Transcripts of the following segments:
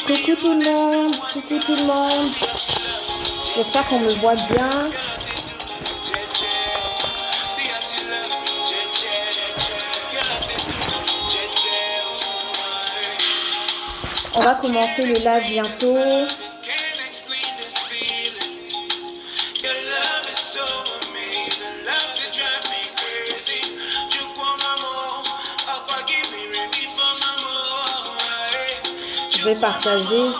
Coucou tout le monde, coucou tout le monde. J'espère qu'on me voit bien. On va commencer le live bientôt. Je vais partager.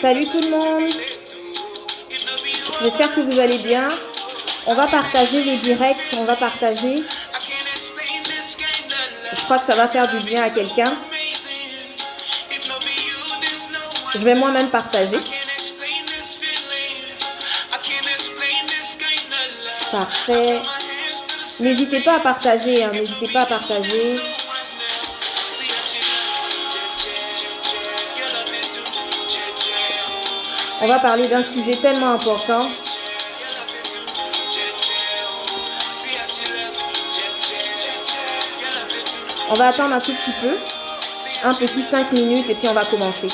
Salut tout le monde. J'espère que vous allez bien. On va partager le direct, on va partager. Je crois que ça va faire du bien à quelqu'un. Je vais moi-même partager. Parfait. N'hésitez pas à partager, hein, n'hésitez pas à partager. On va parler d'un sujet tellement important. On va attendre un tout petit peu, un petit 5 minutes et puis on va commencer.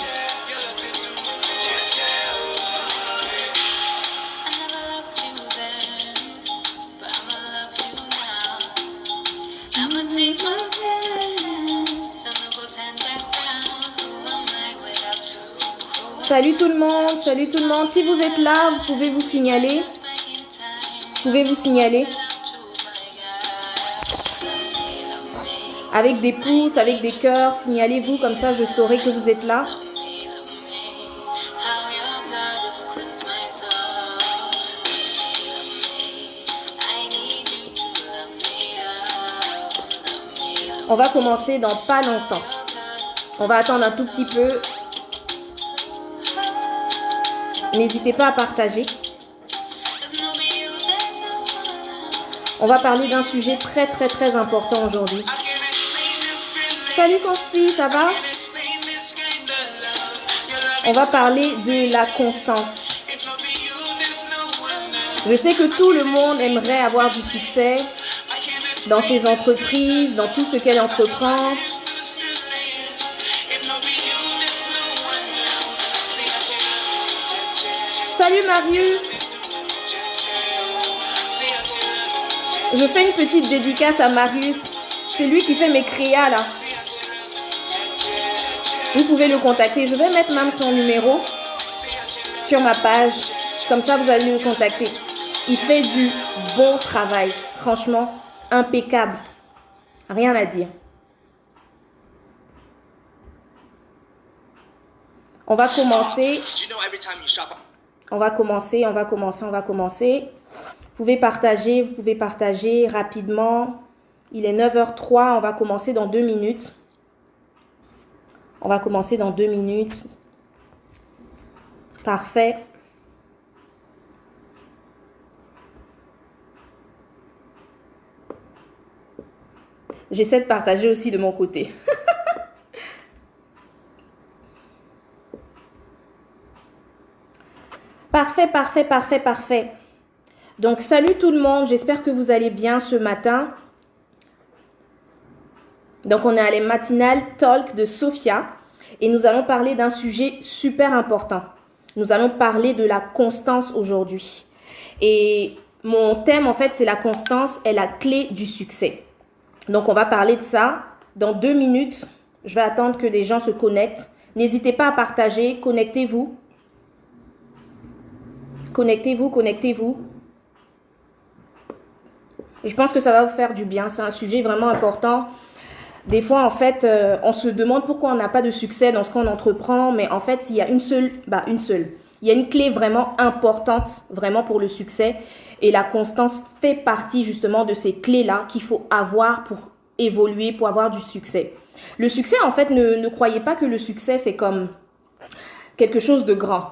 Salut tout le monde, salut tout le monde. Si vous êtes là, vous pouvez vous signaler. Avec des pouces, avec des cœurs, signalez-vous, comme ça je saurai que vous êtes là. On va commencer dans pas longtemps. On va attendre un tout petit peu. N'hésitez pas à partager. On va parler d'un sujet très très très important aujourd'hui. Salut Consti, ça va? On va parler de la constance. Je sais que tout le monde aimerait avoir du succès dans ses entreprises, dans tout ce qu'elle entreprend. Salut Marius. Je fais une petite dédicace à Marius. C'est lui qui fait mes créas là. Vous pouvez le contacter. Je vais mettre même son numéro sur ma page. Comme ça, vous allez le contacter. Il fait du bon travail. Franchement, impeccable. Rien à dire. On va commencer. On va commencer. Vous pouvez partager rapidement. Il est 9h03, on va commencer dans 2 minutes. Parfait. J'essaie de partager aussi de mon côté. Parfait. Donc, salut tout le monde. J'espère que vous allez bien ce matin. Donc, on est à la matinale Talk de Sophia et nous allons parler d'un sujet super important. Nous allons parler de la constance aujourd'hui. Et mon thème, en fait, c'est la constance est la clé du succès. Donc, on va parler de ça dans 2 minutes. Je vais attendre que les gens se connectent. N'hésitez pas à partager. Connectez-vous. Je pense que ça va vous faire du bien. C'est un sujet vraiment important. Des fois, en fait, on se demande pourquoi on n'a pas de succès dans ce qu'on entreprend. Mais en fait, il y a une seule. Il y a une clé vraiment importante, vraiment pour le succès. Et la constance fait partie justement de ces clés-là qu'il faut avoir pour évoluer, pour avoir du succès. Le succès, en fait, ne croyez pas que le succès, c'est comme quelque chose de grand.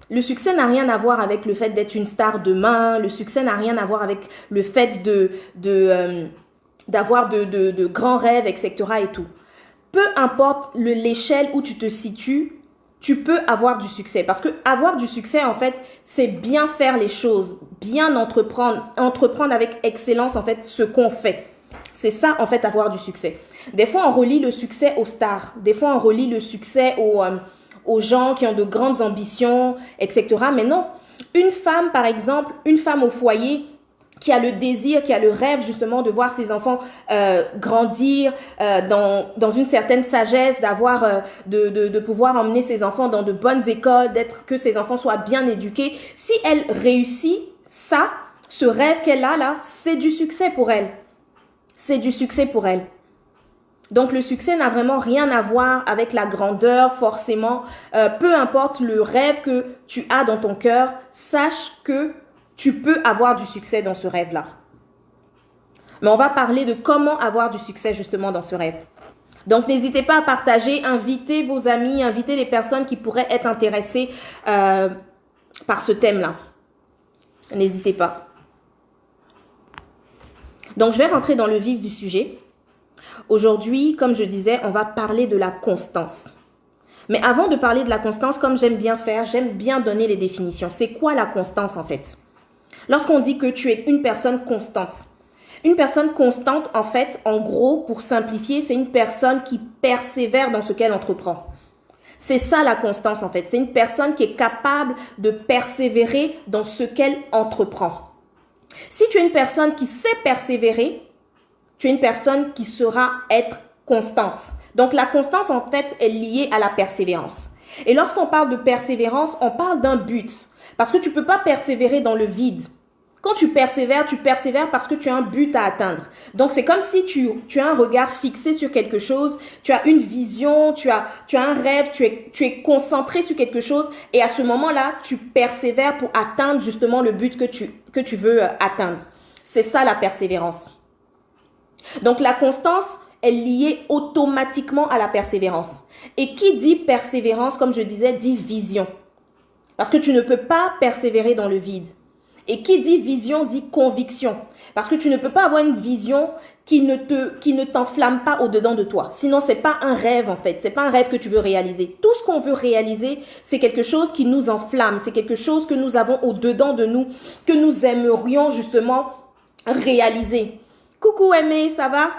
Le succès n'a rien à voir avec le fait d'être une star demain. Le succès n'a rien à voir avec le fait d'avoir de grands rêves, etc. et tout. Peu importe l'échelle où tu te situes, tu peux avoir du succès. Parce que avoir du succès, en fait, c'est bien faire les choses, bien entreprendre avec excellence, en fait, ce qu'on fait. C'est ça, en fait, avoir du succès. Des fois, on relie le succès aux stars. Des fois, on relie le succès aux gens qui ont de grandes ambitions, etc. Mais non, une femme, par exemple, une femme au foyer qui a le désir, qui a le rêve justement de voir ses enfants grandir dans une certaine sagesse, de pouvoir emmener ses enfants dans de bonnes écoles, que ses enfants soient bien éduqués. Si elle réussit ça, ce rêve qu'elle a là, c'est du succès pour elle. C'est du succès pour elle. Donc le succès n'a vraiment rien à voir avec la grandeur forcément. Peu importe le rêve que tu as dans ton cœur, sache que tu peux avoir du succès dans ce rêve-là. Mais on va parler de comment avoir du succès justement dans ce rêve. Donc n'hésitez pas à partager, invitez vos amis, invitez les personnes qui pourraient être intéressées par ce thème-là. N'hésitez pas. Donc je vais rentrer dans le vif du sujet. Aujourd'hui, comme je disais, on va parler de la constance. Mais avant de parler de la constance, comme j'aime bien faire, j'aime bien donner les définitions. C'est quoi la constance en fait? Lorsqu'on dit que tu es une personne constante, en fait, en gros, pour simplifier, c'est une personne qui persévère dans ce qu'elle entreprend. C'est ça la constance en fait. C'est une personne qui est capable de persévérer dans ce qu'elle entreprend. Si tu es une personne qui sait persévérer, tu es une personne qui saura être constante. Donc la constance en fait est liée à la persévérance. Et lorsqu'on parle de persévérance, on parle d'un but. Parce que tu ne peux pas persévérer dans le vide. Quand tu persévères parce que tu as un but à atteindre. Donc, c'est comme si tu as un regard fixé sur quelque chose, tu as une vision, tu as un rêve, tu es concentré sur quelque chose et à ce moment-là, tu persévères pour atteindre justement le but que tu veux atteindre. C'est ça la persévérance. Donc, la constance est liée automatiquement à la persévérance. Et qui dit persévérance, comme je disais, dit vision. Parce que tu ne peux pas persévérer dans le vide. Et qui dit vision dit conviction. Parce que tu ne peux pas avoir une vision qui ne t'enflamme pas au-dedans de toi. Sinon, c'est pas un rêve en fait. C'est pas un rêve que tu veux réaliser. Tout ce qu'on veut réaliser, c'est quelque chose qui nous enflamme. C'est quelque chose que nous avons au-dedans de nous, que nous aimerions justement réaliser. Coucou Aimé, ça va?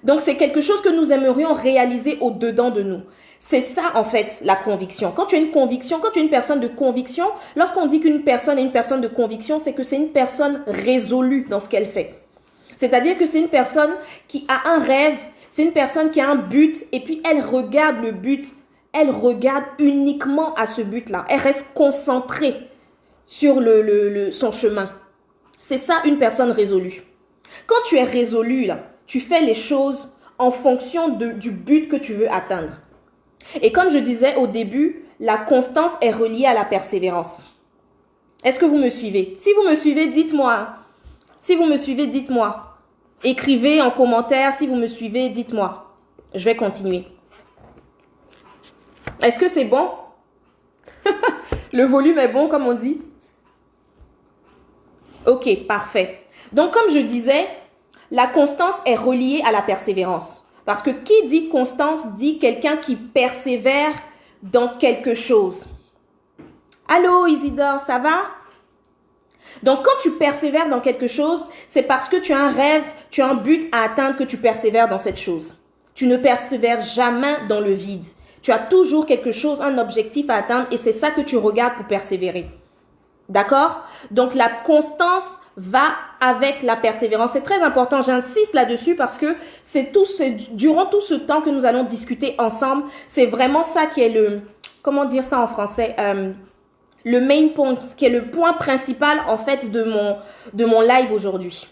Donc, c'est quelque chose que nous aimerions réaliser au-dedans de nous. C'est ça, en fait, la conviction. Quand tu as une conviction, quand tu es une personne de conviction, lorsqu'on dit qu'une personne est une personne de conviction, c'est que c'est une personne résolue dans ce qu'elle fait. C'est-à-dire que c'est une personne qui a un rêve, c'est une personne qui a un but, et puis elle regarde le but, elle regarde uniquement à ce but-là. Elle reste concentrée sur son chemin. C'est ça, une personne résolue. Quand tu es résolu, là, tu fais les choses en fonction du but que tu veux atteindre. Et comme je disais au début, la constance est reliée à la persévérance. Est-ce que vous me suivez? Si vous me suivez, dites-moi. Si vous me suivez, dites-moi. Écrivez en commentaire. Si vous me suivez, dites-moi. Je vais continuer. Est-ce que c'est bon? Le volume est bon, comme on dit? Ok, parfait. Donc, comme je disais, la constance est reliée à la persévérance. Parce que qui dit constance dit quelqu'un qui persévère dans quelque chose. Allô Isidore, ça va? Donc quand tu persévères dans quelque chose, c'est parce que tu as un rêve, tu as un but à atteindre que tu persévères dans cette chose. Tu ne persévères jamais dans le vide. Tu as toujours quelque chose, un objectif à atteindre et c'est ça que tu regardes pour persévérer. D'accord? Donc la constance va avec la persévérance. C'est très important, j'insiste là-dessus parce que durant tout ce temps que nous allons discuter ensemble, c'est vraiment ça qui est comment dire ça en français, le main point, qui est le point principal en fait de mon live aujourd'hui.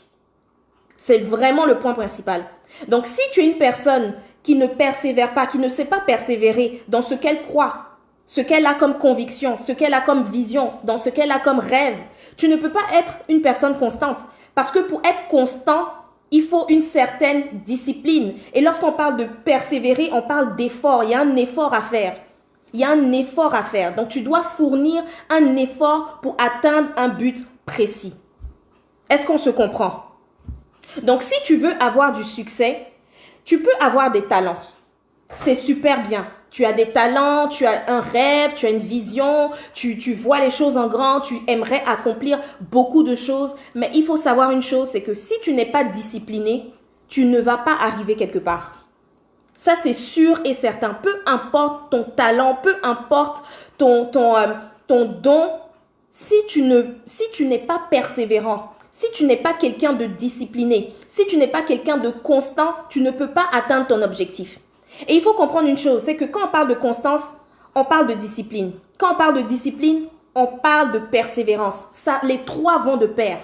C'est vraiment le point principal. Donc si tu es une personne qui ne persévère pas, qui ne sait pas persévérer dans ce qu'elle croit, ce qu'elle a comme conviction, ce qu'elle a comme vision, dans ce qu'elle a comme rêve, tu ne peux pas être une personne constante. Parce que pour être constant, il faut une certaine discipline. Et lorsqu'on parle de persévérer, on parle d'effort. Il y a un effort à faire. Il y a un effort à faire. Donc, tu dois fournir un effort pour atteindre un but précis. Est-ce qu'on se comprend? Donc, si tu veux avoir du succès, tu peux avoir des talents. C'est super bien. Tu as des talents, tu as un rêve, tu as une vision, tu vois les choses en grand, tu aimerais accomplir beaucoup de choses. Mais il faut savoir une chose, c'est que si tu n'es pas discipliné, tu ne vas pas arriver quelque part. Ça, c'est sûr et certain. Peu importe ton talent, peu importe ton don, si tu n'es pas persévérant, si tu n'es pas quelqu'un de discipliné, si tu n'es pas quelqu'un de constant, tu ne peux pas atteindre ton objectif. Et il faut comprendre une chose, c'est que quand on parle de constance, on parle de discipline. Quand on parle de discipline, on parle de persévérance. Ça, les trois vont de pair.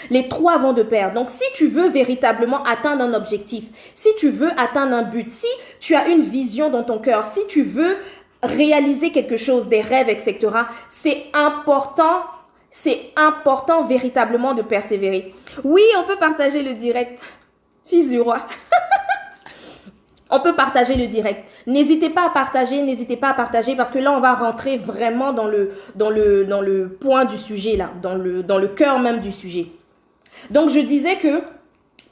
Les trois vont de pair. Donc, si tu veux véritablement atteindre un objectif, si tu veux atteindre un but, si tu as une vision dans ton cœur, si tu veux réaliser quelque chose, des rêves, etc., c'est important véritablement de persévérer. Oui, on peut partager le direct. Fils du roi. On peut partager le direct. N'hésitez pas à partager parce que là, on va rentrer vraiment dans le point du sujet, là, dans le cœur même du sujet. Donc, je disais que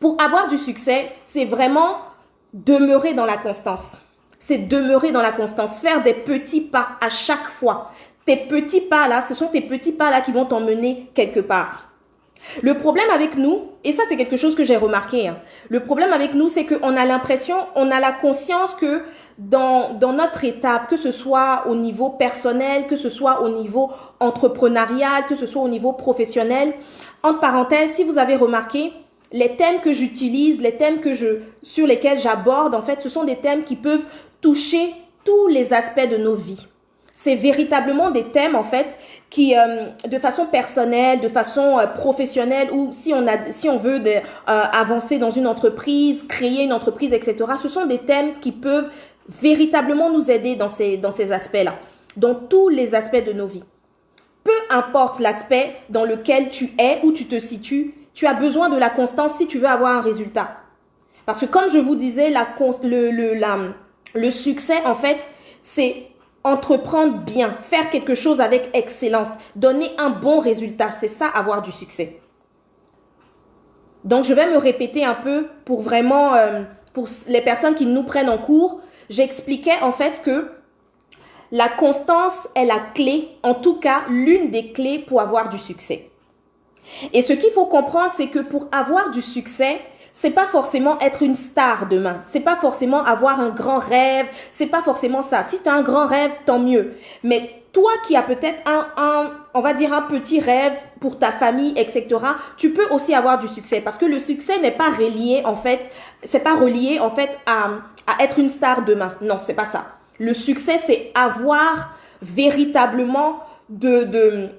pour avoir du succès, c'est vraiment demeurer dans la constance. C'est demeurer dans la constance, faire des petits pas à chaque fois. Tes petits pas là, ce sont tes petits pas là qui vont t'emmener quelque part. Le problème avec nous, et ça c'est quelque chose que j'ai remarqué, le problème avec nous c'est qu'on a l'impression, on a la conscience que dans notre étape, que ce soit au niveau personnel, que ce soit au niveau entrepreneurial, que ce soit au niveau professionnel, entre parenthèses, si vous avez remarqué, les thèmes que j'utilise, les thèmes sur lesquels j'aborde, en fait, ce sont des thèmes qui peuvent toucher tous les aspects de nos vies. C'est véritablement des thèmes, en fait, qui, de façon personnelle, de façon professionnelle, ou si on veut avancer dans une entreprise, créer une entreprise, etc., ce sont des thèmes qui peuvent véritablement nous aider dans ces aspects-là, dans tous les aspects de nos vies. Peu importe l'aspect dans lequel tu es, où tu te situes, tu as besoin de la constance si tu veux avoir un résultat. Parce que comme je vous disais, le succès, en fait, c'est entreprendre bien, faire quelque chose avec excellence, donner un bon résultat. C'est ça, avoir du succès. Donc, je vais me répéter un peu pour vraiment, pour les personnes qui nous prennent en cours, j'expliquais en fait que la constance est la clé, en tout cas, l'une des clés pour avoir du succès. Et ce qu'il faut comprendre, c'est que pour avoir du succès, c'est pas forcément être une star demain. C'est pas forcément avoir un grand rêve. C'est pas forcément ça. Si tu as un grand rêve, tant mieux. Mais toi qui as peut-être on va dire un petit rêve pour ta famille, etc., tu peux aussi avoir du succès. Parce que le succès n'est pas relié, en fait, à être une star demain. Non, c'est pas ça. Le succès, c'est avoir véritablement des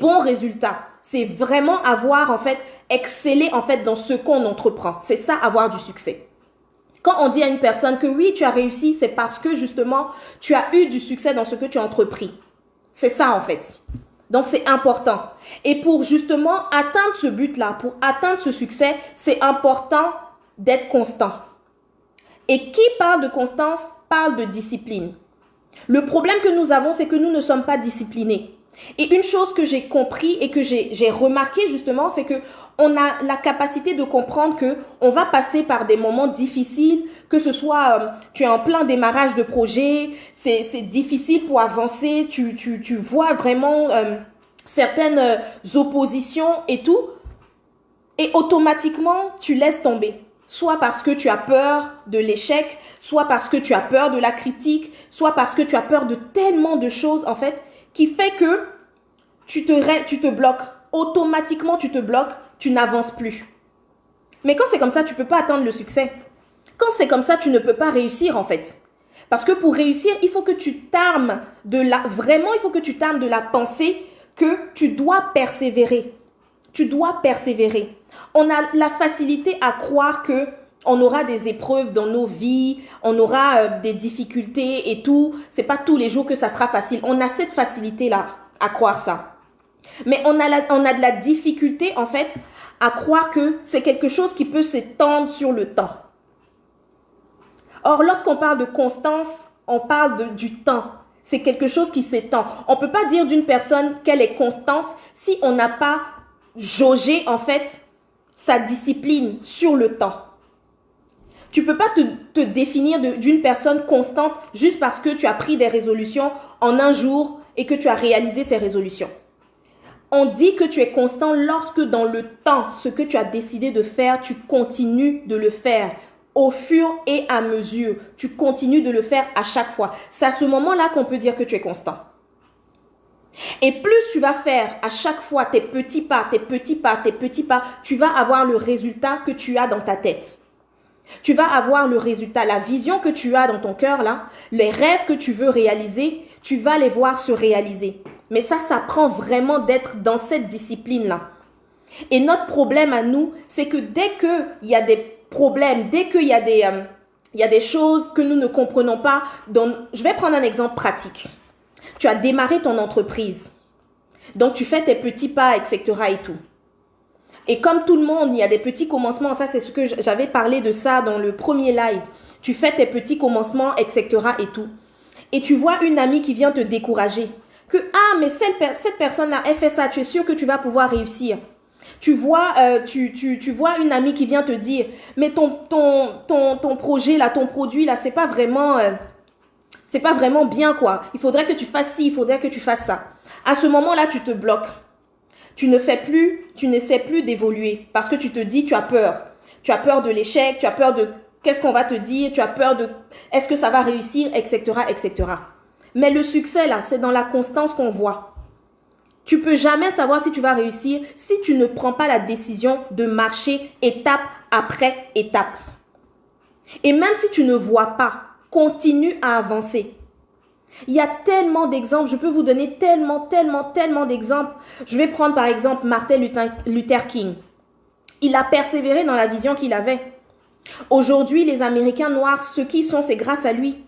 bons résultats. C'est vraiment avoir, en fait, exceller, en fait, dans ce qu'on entreprend. C'est ça, avoir du succès. Quand on dit à une personne que oui, tu as réussi, c'est parce que, justement, tu as eu du succès dans ce que tu as entrepris. C'est ça, en fait. Donc, c'est important. Et pour, justement, atteindre ce but-là, pour atteindre ce succès, c'est important d'être constant. Et qui parle de constance, parle de discipline. Le problème que nous avons, c'est que nous ne sommes pas disciplinés. Et une chose que j'ai compris et que j'ai remarqué justement, c'est que on a la capacité de comprendre que on va passer par des moments difficiles, que ce soit tu es en plein démarrage de projet, c'est difficile pour avancer, tu vois vraiment certaines oppositions et tout, et automatiquement tu laisses tomber. Soit parce que tu as peur de l'échec, soit parce que tu as peur de la critique, soit parce que tu as peur de tellement de choses en fait, qui fait que tu te bloques. Automatiquement, tu te bloques, tu n'avances plus. Mais quand c'est comme ça, tu ne peux pas atteindre le succès. Quand c'est comme ça, tu ne peux pas réussir en fait. Parce que pour réussir, il faut que tu t'armes vraiment, il faut que tu t'armes de la pensée que tu dois persévérer. Tu dois persévérer. On a la facilité à croire que on aura des épreuves dans nos vies, on aura des difficultés et tout. C'est pas tous les jours que ça sera facile. On a cette facilité-là à croire ça. Mais on a de la difficulté, en fait, à croire que c'est quelque chose qui peut s'étendre sur le temps. Or, lorsqu'on parle de constance, on parle du temps. C'est quelque chose qui s'étend. On ne peut pas dire d'une personne qu'elle est constante si on n'a pas jaugé, en fait, sa discipline sur le temps. Tu ne peux pas te définir d'une personne constante juste parce que tu as pris des résolutions en un jour et que tu as réalisé ces résolutions. On dit que tu es constant lorsque dans le temps, ce que tu as décidé de faire, tu continues de le faire au fur et à mesure. Tu continues de le faire à chaque fois. C'est à ce moment-là qu'on peut dire que tu es constant. Et plus tu vas faire à chaque fois tes petits pas, tu vas avoir le résultat que tu as dans ta tête. Tu vas avoir le résultat, la vision que tu as dans ton cœur là, les rêves que tu veux réaliser, tu vas les voir se réaliser. Mais ça prend vraiment d'être dans cette discipline-là. Et notre problème à nous, c'est que dès qu'il y a des problèmes, dès qu'il y a des choses que nous ne comprenons pas, je vais prendre un exemple pratique. Tu as démarré ton entreprise. Donc, tu fais tes petits pas, etc. et tout. Et comme tout le monde, il y a des petits commencements. Ça, c'est ce que j'avais parlé de ça dans le premier live. Tu fais tes petits commencements, etc. et tout. Et tu vois une amie qui vient te décourager. Mais cette personne-là, elle fait ça. Tu es sûr que tu vas pouvoir réussir. Tu vois une amie qui vient te dire, mais ton projet là, ton produit là, c'est pas vraiment bien quoi. Il faudrait que tu fasses ci, il faudrait que tu fasses ça. À ce moment-là, tu te bloques. Tu n'essaies plus d'évoluer parce que tu te dis, tu as peur. Tu as peur de l'échec, tu as peur de qu'est-ce qu'on va te dire, tu as peur de est-ce que ça va réussir, etc., etc. Mais le succès là, c'est dans la constance qu'on voit. Tu peux jamais savoir si tu vas réussir si tu ne prends pas la décision de marcher étape après étape. Et même si tu ne vois pas, continue à avancer. Il y a tellement d'exemples, je peux vous donner tellement d'exemples. Je vais prendre par exemple Martin Luther King. Il a persévéré dans la vision qu'il avait. Aujourd'hui, les Américains noirs, ce qu'ils sont, c'est grâce à lui.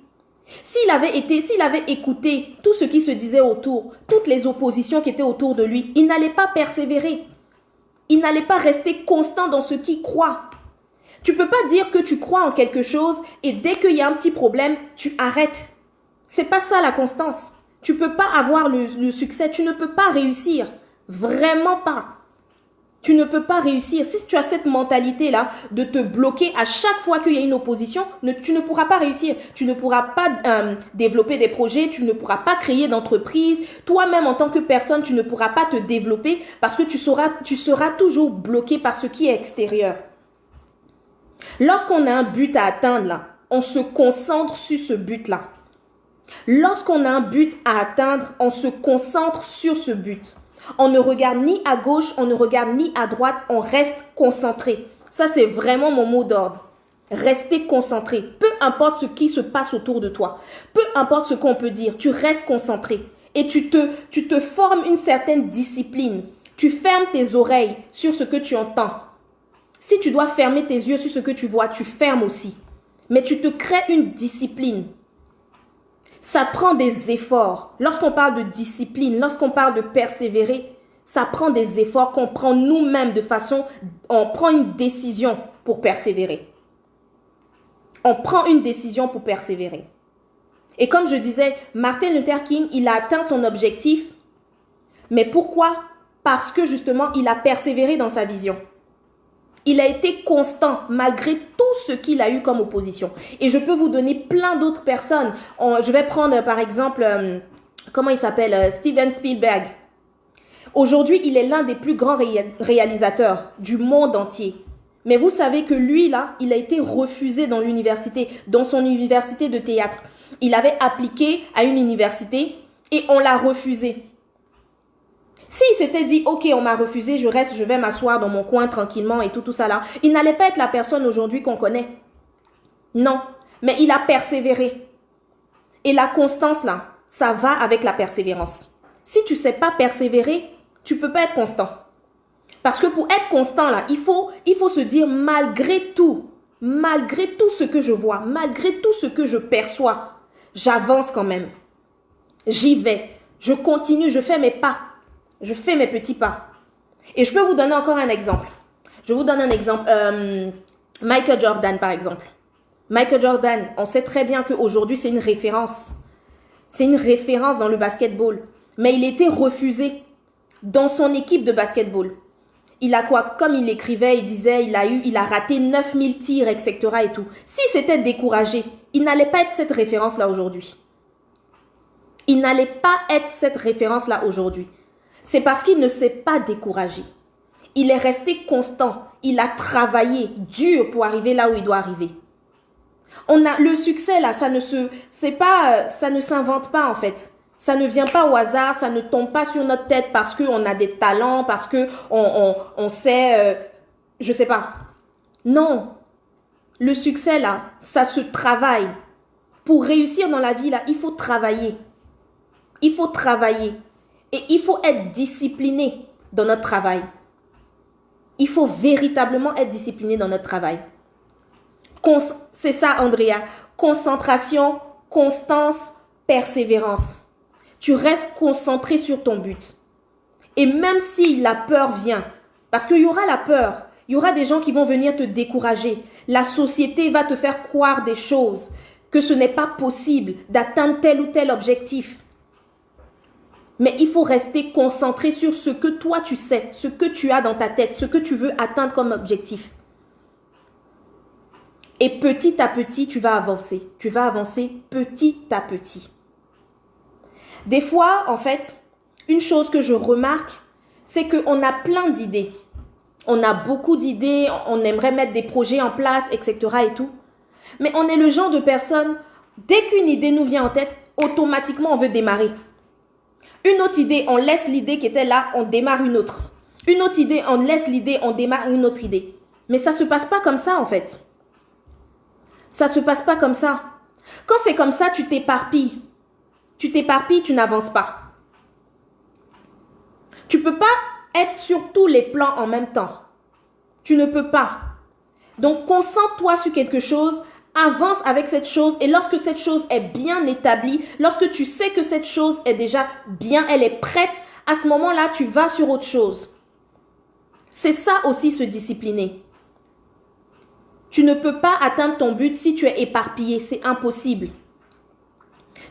S'il avait écouté tout ce qui se disait autour, toutes les oppositions qui étaient autour de lui, il n'allait pas persévérer. Il n'allait pas rester constant dans ce qu'il croit. Tu ne peux pas dire que tu crois en quelque chose et dès qu'il y a un petit problème, tu arrêtes. C'est pas ça la constance. Tu ne peux pas avoir le succès, tu ne peux pas réussir. Vraiment pas. Tu ne peux pas réussir. Si tu as cette mentalité-là de te bloquer à chaque fois qu'il y a une opposition, tu ne pourras pas réussir. Tu ne pourras pas développer des projets, tu ne pourras pas créer d'entreprise. Toi-même, en tant que personne, tu ne pourras pas te développer parce que tu seras toujours bloqué par ce qui est extérieur. Lorsqu'on a un but à atteindre, là, on se concentre sur ce but-là. Lorsqu'on a un but à atteindre, on se concentre sur ce but. On ne regarde ni à gauche, on ne regarde ni à droite, on reste concentré. Ça, c'est vraiment mon mot d'ordre. Rester concentré. Peu importe ce qui se passe autour de toi. Peu importe ce qu'on peut dire, tu restes concentré. Et tu te formes une certaine discipline. Tu fermes tes oreilles sur ce que tu entends. Si tu dois fermer tes yeux sur ce que tu vois, tu fermes aussi. Mais tu te crées une discipline. Ça prend des efforts. Lorsqu'on parle de discipline, lorsqu'on parle de persévérer, ça prend des efforts qu'on prend nous-mêmes on prend une décision pour persévérer. On prend une décision pour persévérer. Et comme je disais, Martin Luther King, il a atteint son objectif. Mais pourquoi? Parce que justement, il a persévéré dans sa vision. Il a été constant malgré tout ce qu'il a eu comme opposition. Et je peux vous donner plein d'autres personnes. Je vais prendre par exemple, comment il s'appelle? Steven Spielberg. Aujourd'hui, il est l'un des plus grands réalisateurs du monde entier. Mais vous savez que lui, là, il a été refusé dans l'université, dans son université de théâtre. Il avait appliqué à une université et on l'a refusé. S'il s'était dit, ok, on m'a refusé, je vais m'asseoir dans mon coin tranquillement et tout ça là, il n'allait pas être la personne aujourd'hui qu'on connaît. Non, mais il a persévéré. Et la constance là, ça va avec la persévérance. Si tu ne sais pas persévérer, tu ne peux pas être constant. Parce que pour être constant là, il faut se dire malgré tout ce que je vois, malgré tout ce que je perçois, j'avance quand même. J'y vais, je continue, je fais mes pas. Je fais mes petits pas. Et je peux vous donner encore un exemple. Je vous donne un exemple. Michael Jordan, par exemple. Michael Jordan, on sait très bien qu'aujourd'hui, c'est une référence. C'est une référence dans le basketball. Mais il était refusé dans son équipe de basketball. Il a quoi? Comme il écrivait, il disait, il a raté 9000 tirs, etc. et tout. S'il s'était découragé, il n'allait pas être cette référence-là aujourd'hui. Il n'allait pas être cette référence-là aujourd'hui. C'est parce qu'il ne s'est pas découragé. Il est resté constant. Il a travaillé dur pour arriver là où il doit arriver. Le succès là, ça ne s'invente pas en fait. Ça ne vient pas au hasard, ça ne tombe pas sur notre tête parce qu'on a des talents, parce qu'on sait, je sais pas. Non, le succès là, ça se travaille. Pour réussir dans la vie là, il faut travailler. Il faut travailler et il faut être discipliné dans notre travail. Il faut véritablement être discipliné dans notre travail. C'est ça, Andrea. Concentration, constance, persévérance. Tu restes concentré sur ton but. Et même si la peur vient, parce qu'il y aura la peur, il y aura des gens qui vont venir te décourager. La société va te faire croire des choses, que ce n'est pas possible d'atteindre tel ou tel objectif. Mais il faut rester concentré sur ce que toi tu sais, ce que tu as dans ta tête, ce que tu veux atteindre comme objectif. Et petit à petit, tu vas avancer. Tu vas avancer petit à petit. Des fois, en fait, une chose que je remarque, c'est qu'on a plein d'idées. On a beaucoup d'idées, on aimerait mettre des projets en place, etc. et tout. Mais on est le genre de personne, dès qu'une idée nous vient en tête, automatiquement on veut démarrer. Une autre idée, on laisse l'idée qui était là, on démarre une autre. Une autre idée, on laisse l'idée, on démarre une autre idée. Mais ça ne se passe pas comme ça en fait. Ça ne se passe pas comme ça. Quand c'est comme ça, tu t'éparpilles. Tu t'éparpilles, tu n'avances pas. Tu ne peux pas être sur tous les plans en même temps. Tu ne peux pas. Donc, concentre-toi sur quelque chose, avance avec cette chose et lorsque cette chose est bien établie, lorsque tu sais que cette chose est déjà bien, elle est prête, à ce moment-là, tu vas sur autre chose. C'est ça aussi se discipliner. Tu ne peux pas atteindre ton but si tu es éparpillé, c'est impossible.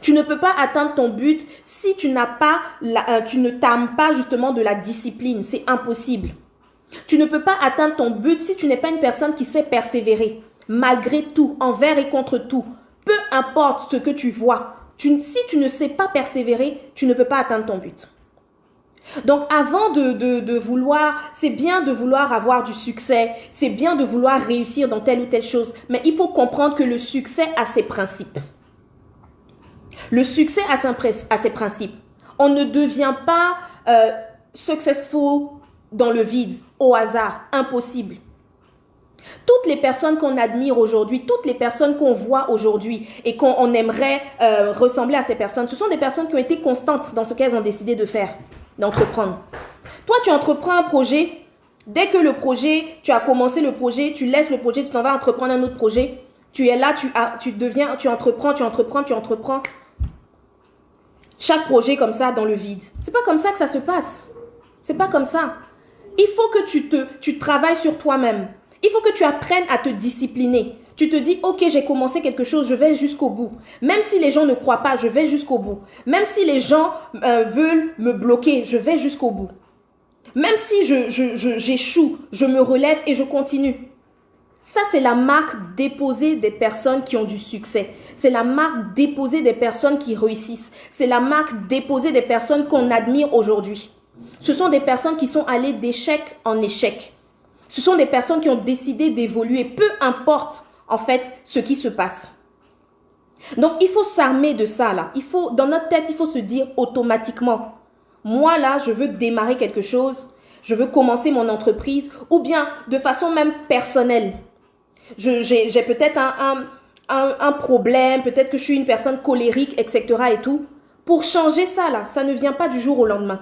Tu ne peux pas atteindre ton but si tu ne t'armes pas justement de la discipline, c'est impossible. Tu ne peux pas atteindre ton but si tu n'es pas une personne qui sait persévérer, malgré tout, envers et contre tout. Peu importe ce que tu vois, si tu ne sais pas persévérer, tu ne peux pas atteindre ton but. Donc avant de vouloir, c'est bien de vouloir avoir du succès, c'est bien de vouloir réussir dans telle ou telle chose, mais il faut comprendre que le succès a ses principes. Le succès a ses principes. On ne devient pas successful dans le vide, au hasard, impossible. Toutes les personnes qu'on admire aujourd'hui, toutes les personnes qu'on voit aujourd'hui et qu'on aimerait ressembler à ces personnes, ce sont des personnes qui ont été constantes dans ce qu'elles ont décidé de faire, d'entreprendre. Toi, tu entreprends un projet, dès que tu as commencé le projet, tu laisses le projet, tu t'en vas entreprendre un autre projet, tu es là, tu entreprends. Chaque projet comme ça dans le vide. C'est pas comme ça que ça se passe. C'est pas comme ça. Il faut que tu travailles sur toi-même. Il faut que tu apprennes à te discipliner. Tu te dis, ok, j'ai commencé quelque chose, je vais jusqu'au bout. Même si les gens ne croient pas, je vais jusqu'au bout. Même si les gens veulent me bloquer, je vais jusqu'au bout. Même si j'échoue, je me relève et je continue. Ça, c'est la marque déposée des personnes qui ont du succès. C'est la marque déposée des personnes qui réussissent. C'est la marque déposée des personnes qu'on admire aujourd'hui. Ce sont des personnes qui sont allées d'échec en échec. Ce sont des personnes qui ont décidé d'évoluer, peu importe en fait ce qui se passe. Donc, il faut s'armer de ça là. Dans notre tête, il faut se dire automatiquement, moi là, je veux démarrer quelque chose, je veux commencer mon entreprise ou bien de façon même personnelle. J'ai peut-être un problème, peut-être que je suis une personne colérique, etc. et tout. Pour changer ça là, ça ne vient pas du jour au lendemain.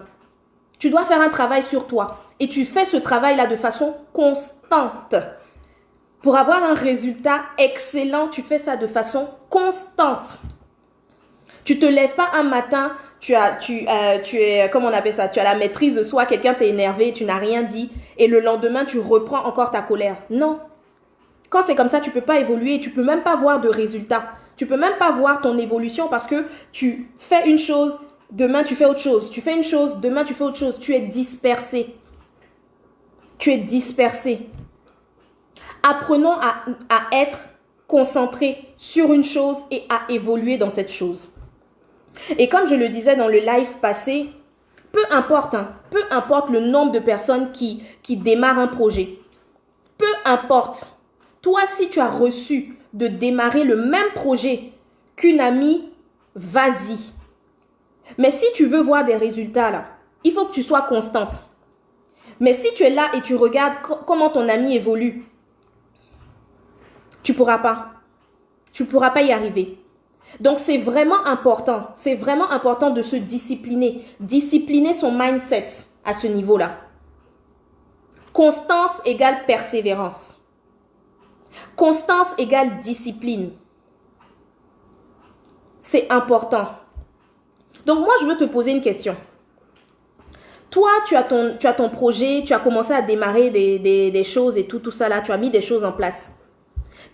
Tu dois faire un travail sur toi et tu fais ce travail-là de façon constante. Pour avoir un résultat excellent, tu fais ça de façon constante. Tu te lèves pas un matin, comment on appelle ça, tu as la maîtrise de soi, quelqu'un t'a énervé, tu n'as rien dit et le lendemain tu reprends encore ta colère. Non. Quand c'est comme ça, tu ne peux pas évoluer, tu ne peux même pas voir de résultats. Tu ne peux même pas voir ton évolution parce que tu fais une chose, demain tu fais autre chose. Tu fais une chose, demain tu fais autre chose. Tu es dispersé. Tu es dispersé. Apprenons à être concentrés sur une chose et à évoluer dans cette chose. Et comme je le disais dans le live passé, peu importe le nombre de personnes qui démarrent un projet, peu importe, toi si tu as reçu de démarrer le même projet qu'une amie, vas-y. Mais si tu veux voir des résultats là, il faut que tu sois constante. Mais si tu es là et tu regardes comment ton ami évolue, tu ne pourras pas. Tu ne pourras pas y arriver. Donc, c'est vraiment important de se discipliner. Discipliner son mindset à ce niveau-là. Constance égale persévérance. Constance égale discipline. C'est important. Donc, moi, je veux te poser une question. Toi, tu as ton projet, tu as commencé à démarrer des choses et tout ça là, tu as mis des choses en place.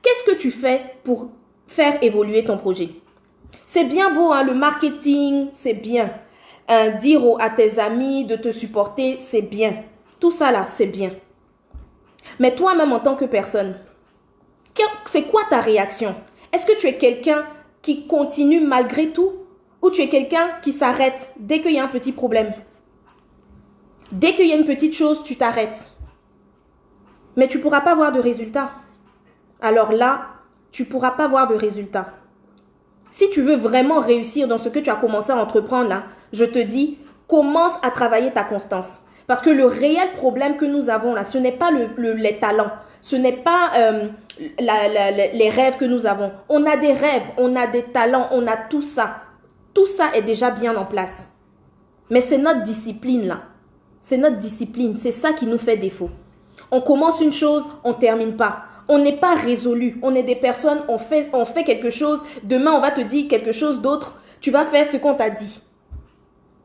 Qu'est-ce que tu fais pour faire évoluer ton projet? C'est bien beau, hein, le marketing, c'est bien. Dire à tes amis de te supporter, c'est bien. Tout ça là, c'est bien. Mais toi-même en tant que personne, c'est quoi ta réaction? Est-ce que tu es quelqu'un qui continue malgré tout ou tu es quelqu'un qui s'arrête dès qu'il y a un petit problème? Dès qu'il y a une petite chose, tu t'arrêtes. Mais tu ne pourras pas voir de résultat. Alors là, tu ne pourras pas voir de résultat. Si tu veux vraiment réussir dans ce que tu as commencé à entreprendre là, je te dis, commence à travailler ta constance. Parce que le réel problème que nous avons là, ce n'est pas les talents, ce n'est pas les rêves que nous avons. On a des rêves, on a des talents, on a tout ça. Tout ça est déjà bien en place. Mais c'est notre discipline là. C'est notre discipline, c'est ça qui nous fait défaut. On commence une chose, on ne termine pas. On n'est pas résolu. On est des personnes, on fait quelque chose. Demain, on va te dire quelque chose d'autre. Tu vas faire ce qu'on t'a dit.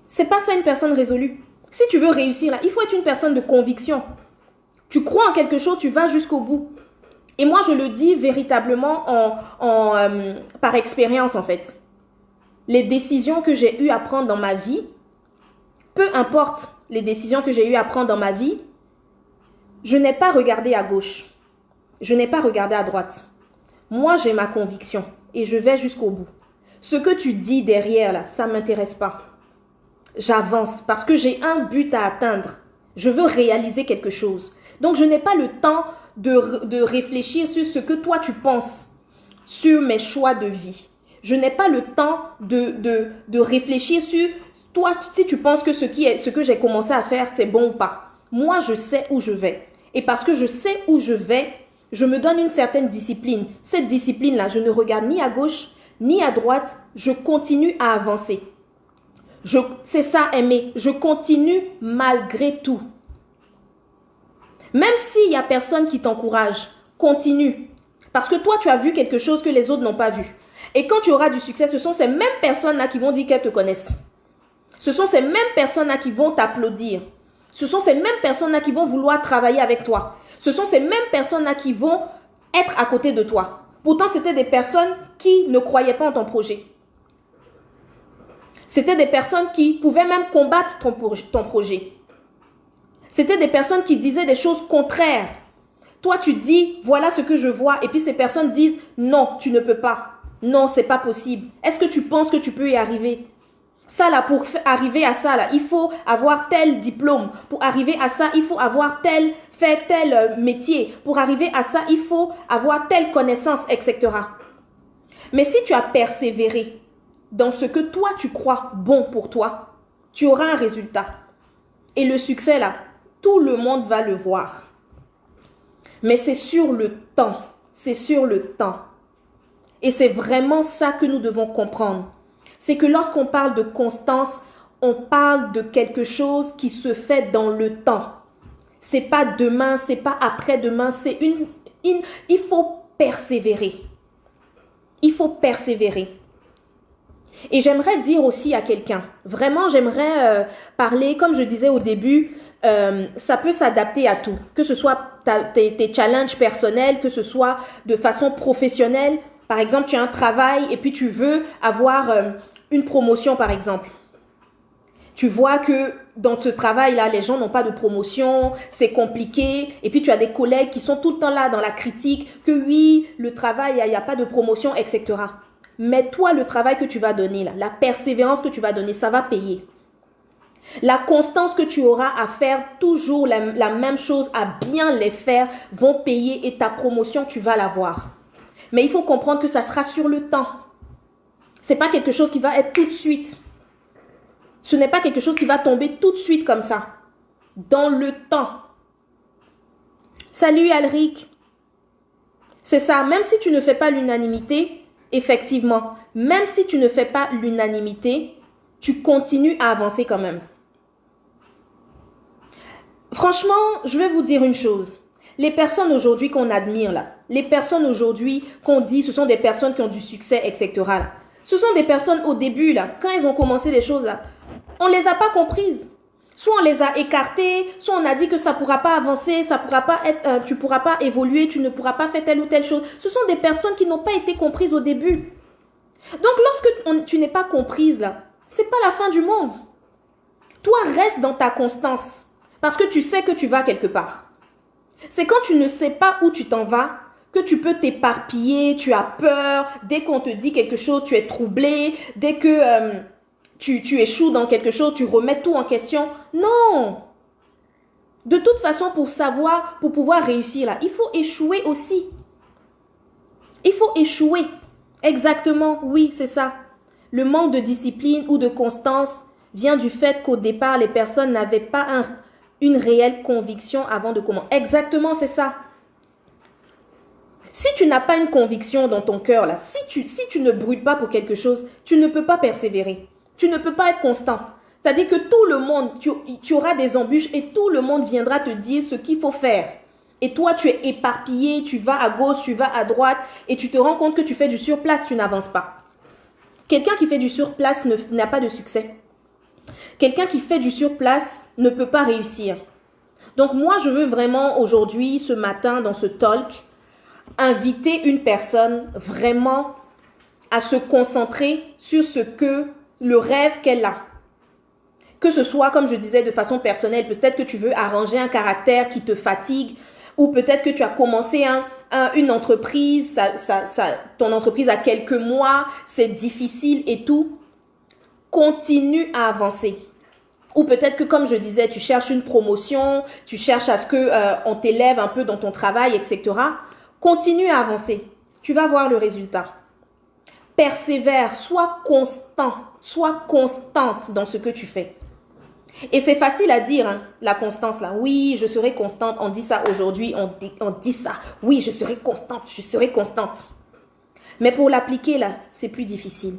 C'est pas ça une personne résolue. Si tu veux réussir là, il faut être une personne de conviction. Tu crois en quelque chose, tu vas jusqu'au bout. Et moi, je le dis véritablement par expérience en fait. Les décisions que j'ai eu à prendre dans ma vie, peu importe les décisions que j'ai eu à prendre dans ma vie, je n'ai pas regardé à gauche. Je n'ai pas regardé à droite. Moi, j'ai ma conviction et je vais jusqu'au bout. Ce que tu dis derrière, là, ça ne m'intéresse pas. J'avance parce que j'ai un but à atteindre. Je veux réaliser quelque chose. Donc, je n'ai pas le temps de réfléchir sur ce que toi, tu penses, sur mes choix de vie. Je n'ai pas le temps de réfléchir sur toi, si tu penses que ce que j'ai commencé à faire, c'est bon ou pas. Moi, je sais où je vais. Et parce que je sais où je vais, je me donne une certaine discipline. Cette discipline-là, je ne regarde ni à gauche, ni à droite. Je continue à avancer. C'est ça, aimer. Je continue malgré tout. Même s'il n'y a personne qui t'encourage, continue. Parce que toi, tu as vu quelque chose que les autres n'ont pas vu. Et quand tu auras du succès, ce sont ces mêmes personnes-là qui vont dire qu'elles te connaissent. Ce sont ces mêmes personnes-là qui vont t'applaudir. Ce sont ces mêmes personnes-là qui vont vouloir travailler avec toi. Ce sont ces mêmes personnes-là qui vont être à côté de toi. Pourtant, c'était des personnes qui ne croyaient pas en ton projet. C'était des personnes qui pouvaient même combattre ton projet. C'était des personnes qui disaient des choses contraires. Toi, tu dis, voilà ce que je vois. Et puis, ces personnes disent, non, tu ne peux pas. Non, c'est pas possible. Est-ce que tu penses que tu peux y arriver? Ça là, pour arriver à ça là, il faut avoir tel diplôme. Pour arriver à ça, il faut avoir fait tel métier. Pour arriver à ça, il faut avoir telle connaissance, etc. Mais si tu as persévéré dans ce que toi tu crois bon pour toi, tu auras un résultat. Et le succès là, tout le monde va le voir. Mais c'est sur le temps. C'est sur le temps. Et c'est vraiment ça que nous devons comprendre. C'est que lorsqu'on parle de constance, on parle de quelque chose qui se fait dans le temps. C'est pas demain, c'est pas après-demain, c'est il faut persévérer. Il faut persévérer. Et j'aimerais dire aussi à quelqu'un, vraiment j'aimerais parler, comme je disais au début, ça peut s'adapter à tout, que ce soit tes challenges personnels, que ce soit de façon professionnelle. Par exemple, tu as un travail et puis tu veux avoir une promotion, par exemple. Tu vois que dans ce travail-là, les gens n'ont pas de promotion, c'est compliqué. Et puis, tu as des collègues qui sont tout le temps là dans la critique, que oui, le travail, il n'y a pas de promotion, etc. Mais toi, le travail que tu vas donner, là, la persévérance que tu vas donner, ça va payer. La constance que tu auras à faire toujours la même chose, à bien les faire, vont payer et ta promotion, tu vas l'avoir. Mais il faut comprendre que ça sera sur le temps. Ce n'est pas quelque chose qui va être tout de suite. Ce n'est pas quelque chose qui va tomber tout de suite comme ça. Dans le temps. Salut Alric. C'est ça, même si tu ne fais pas l'unanimité, effectivement, même si tu ne fais pas l'unanimité, tu continues à avancer quand même. Franchement, je vais vous dire une chose. Les personnes aujourd'hui qu'on admire là, les personnes aujourd'hui qu'on dit ce sont des personnes qui ont du succès, etc. là, ce sont des personnes au début là, quand ils ont commencé les choses là, on ne les a pas comprises. Soit on les a écartées, soit on a dit que ça ne pourra pas avancer, ça pourra pas être, tu ne pourras pas évoluer, tu ne pourras pas faire telle ou telle chose. Ce sont des personnes qui n'ont pas été comprises au début. Donc lorsque tu n'es pas comprise là, ce n'est pas la fin du monde. Toi, reste dans ta constance parce que tu sais que tu vas quelque part. C'est quand tu ne sais pas où tu t'en vas que tu peux t'éparpiller, tu as peur, dès qu'on te dit quelque chose, tu es troublé, dès que tu échoues dans quelque chose, tu remets tout en question. Non! De toute façon, pour pouvoir réussir là, il faut échouer aussi. Il faut échouer. Exactement, oui, c'est ça. Le manque de discipline ou de constance vient du fait qu'au départ, les personnes n'avaient pas une réelle conviction avant de commencer. Exactement, c'est ça. Si tu n'as pas une conviction dans ton cœur, là, si tu ne brûles pas pour quelque chose, tu ne peux pas persévérer. Tu ne peux pas être constant. C'est-à-dire que tout le monde, tu auras des embûches et tout le monde viendra te dire ce qu'il faut faire. Et toi, tu es éparpillé, tu vas à gauche, tu vas à droite et tu te rends compte que tu fais du surplace, tu n'avances pas. Quelqu'un qui fait du surplace n'a pas de succès. Quelqu'un qui fait du surplace ne peut pas réussir. Donc moi, je veux vraiment aujourd'hui, ce matin, dans ce talk, inviter une personne vraiment à se concentrer sur le rêve qu'elle a. Que ce soit, comme je disais, de façon personnelle, peut-être que tu veux arranger un caractère qui te fatigue, ou peut-être que tu as commencé une entreprise, ton entreprise a quelques mois, c'est difficile et tout. Continue à avancer. Ou peut-être que, comme je disais, tu cherches une promotion, tu cherches à ce qu'on t'élève un peu dans ton travail, etc. Continue à avancer. Tu vas voir le résultat. Persévère, sois constant, sois constante dans ce que tu fais. Et c'est facile à dire, hein, la constance là. Oui, je serai constante. On dit ça aujourd'hui, on dit ça. Oui, je serai constante, je serai constante. Mais pour l'appliquer là, c'est plus difficile.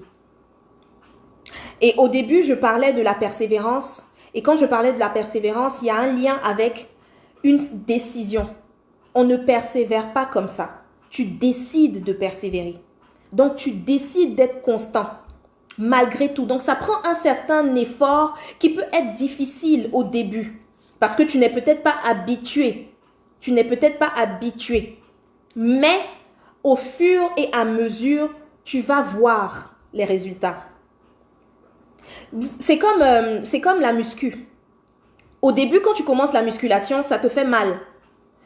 Et au début, je parlais de la persévérance. Et quand je parlais de la persévérance, il y a un lien avec une décision. On ne persévère pas comme ça. Tu décides de persévérer. Donc, tu décides d'être constant, malgré tout. Donc, ça prend un certain effort qui peut être difficile au début. Parce que tu n'es peut-être pas habitué. Tu n'es peut-être pas habitué. Mais, au fur et à mesure, tu vas voir les résultats. C'est comme la muscu. Au début, quand tu commences la musculation, ça te fait mal.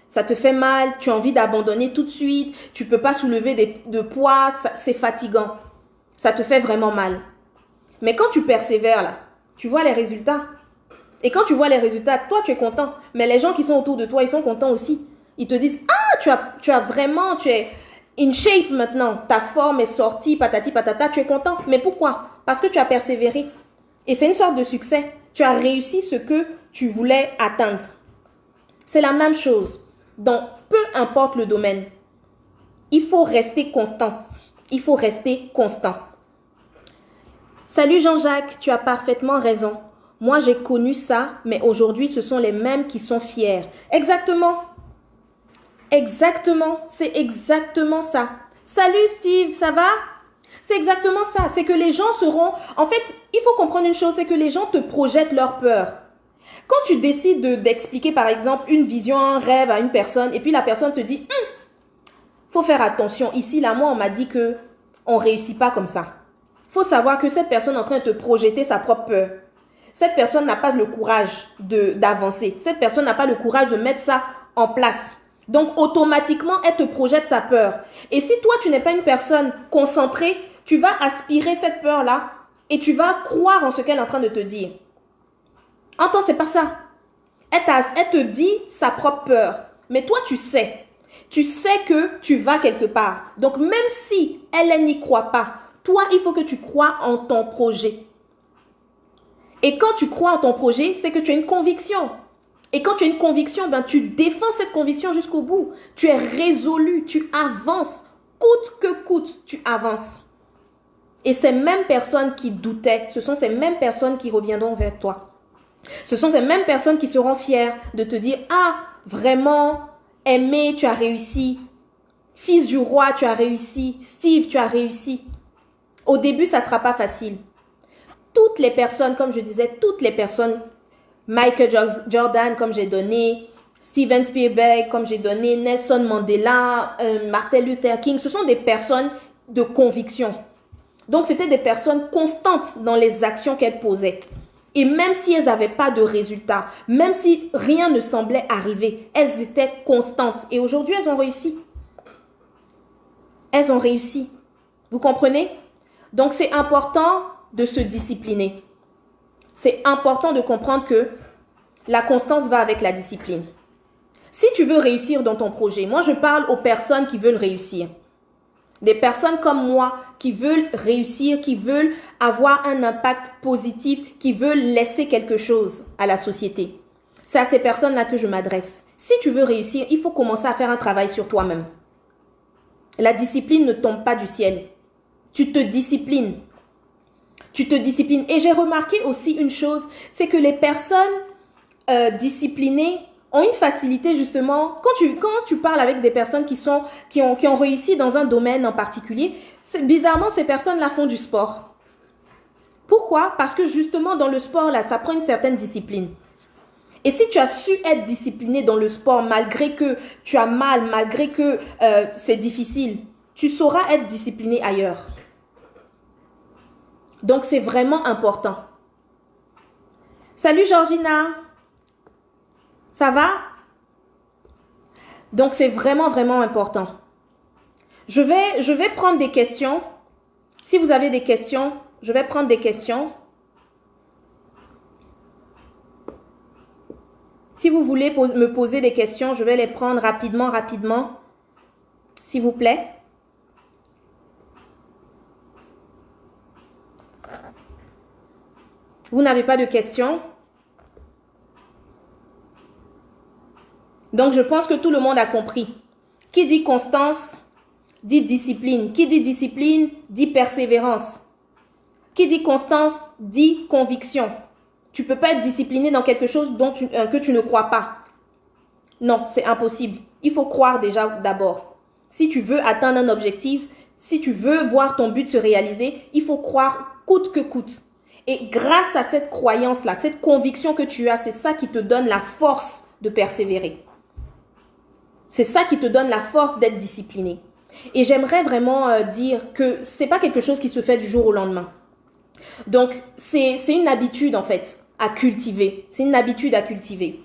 Ça te fait mal, tu as envie d'abandonner tout de suite, tu ne peux pas soulever de poids, c'est fatigant. Ça te fait vraiment mal. Mais quand tu persévères là, tu vois les résultats. Et quand tu vois les résultats, toi tu es content. Mais les gens qui sont autour de toi, ils sont contents aussi. Ils te disent, ah, tu es in shape maintenant. Ta forme est sortie, patati patata, tu es content. Mais pourquoi? Parce que tu as persévéré. Et c'est une sorte de succès. Tu as réussi ce que tu voulais atteindre. C'est la même chose. Donc, peu importe le domaine, il faut rester constante. Il faut rester constant. Salut Jean-Jacques, tu as parfaitement raison. Moi, j'ai connu ça, mais aujourd'hui, ce sont les mêmes qui sont fiers. Exactement. Exactement. C'est exactement ça. Salut Steve, ça va? C'est exactement ça. C'est que les gens seront... En fait, il faut comprendre une chose, c'est que les gens te projettent leur peur. Quand tu décides d'expliquer, par exemple, une vision, un rêve à une personne, et puis la personne te dit, faut faire attention. Ici, là, moi, on m'a dit que on réussit pas comme ça. Faut savoir que cette personne est en train de te projeter sa propre peur. Cette personne n'a pas le courage d'avancer. Cette personne n'a pas le courage de mettre ça en place. Donc, automatiquement, elle te projette sa peur. Et si toi, tu n'es pas une personne concentrée, tu vas aspirer cette peur-là et tu vas croire en ce qu'elle est en train de te dire. Entends, c'est pas ça. Elle te dit sa propre peur. Mais toi, tu sais. Tu sais que tu vas quelque part. Donc, même si elle n'y croit pas, toi, il faut que tu crois en ton projet. Et quand tu crois en ton projet, c'est que tu as une conviction. Et quand tu as une conviction, ben, tu défends cette conviction jusqu'au bout. Tu es résolu, tu avances. Coûte que coûte, tu avances. Et ces mêmes personnes qui doutaient, ce sont ces mêmes personnes qui reviendront vers toi. Ce sont ces mêmes personnes qui seront fières de te dire « Ah, vraiment, Aimé, tu as réussi. Fils du roi, tu as réussi. Steve, tu as réussi. » Au début, ça ne sera pas facile. Toutes les personnes, comme je disais, toutes les personnes, Michael Jordan, comme j'ai donné, Steven Spielberg, comme j'ai donné, Nelson Mandela, Martin Luther King, ce sont des personnes de conviction. Donc, c'était des personnes constantes dans les actions qu'elles posaient. Et même si elles n'avaient pas de résultats, même si rien ne semblait arriver, elles étaient constantes. Et aujourd'hui, elles ont réussi. Elles ont réussi. Vous comprenez? Donc, c'est important de se discipliner. C'est important de comprendre que la constance va avec la discipline. Si tu veux réussir dans ton projet, moi, je parle aux personnes qui veulent réussir. Des personnes comme moi qui veulent réussir, qui veulent avoir un impact positif, qui veulent laisser quelque chose à la société. C'est à ces personnes-là que je m'adresse. Si tu veux réussir, il faut commencer à faire un travail sur toi-même. La discipline ne tombe pas du ciel. Tu te disciplines. Tu te disciplines. Et j'ai remarqué aussi une chose, c'est que les personnes disciplinées ont une facilité justement, quand tu parles avec des personnes qui ont réussi dans un domaine en particulier, bizarrement ces personnes-là font du sport. Pourquoi? Parce que justement dans le sport là, ça prend une certaine discipline. Et si tu as su être discipliné dans le sport malgré que tu as mal, malgré que c'est difficile, tu sauras être discipliné ailleurs. Donc c'est vraiment important. Salut Georgina! Ça va? Donc, c'est vraiment, vraiment important. Je vais prendre des questions. Si vous avez des questions, je vais prendre des questions. Si vous voulez me poser des questions, je vais les prendre rapidement, rapidement. S'il vous plaît. Vous n'avez pas de questions? Donc, je pense que tout le monde a compris. Qui dit constance, dit discipline. Qui dit discipline, dit persévérance. Qui dit constance, dit conviction. Tu ne peux pas être discipliné dans quelque chose que tu ne crois pas. Non, c'est impossible. Il faut croire déjà d'abord. Si tu veux atteindre un objectif, si tu veux voir ton but se réaliser, il faut croire coûte que coûte. Et grâce à cette croyance-là, cette conviction que tu as, c'est ça qui te donne la force de persévérer. C'est ça qui te donne la force d'être discipliné. Et j'aimerais vraiment dire que c'est pas quelque chose qui se fait du jour au lendemain. Donc, c'est une habitude en fait à cultiver. C'est une habitude à cultiver.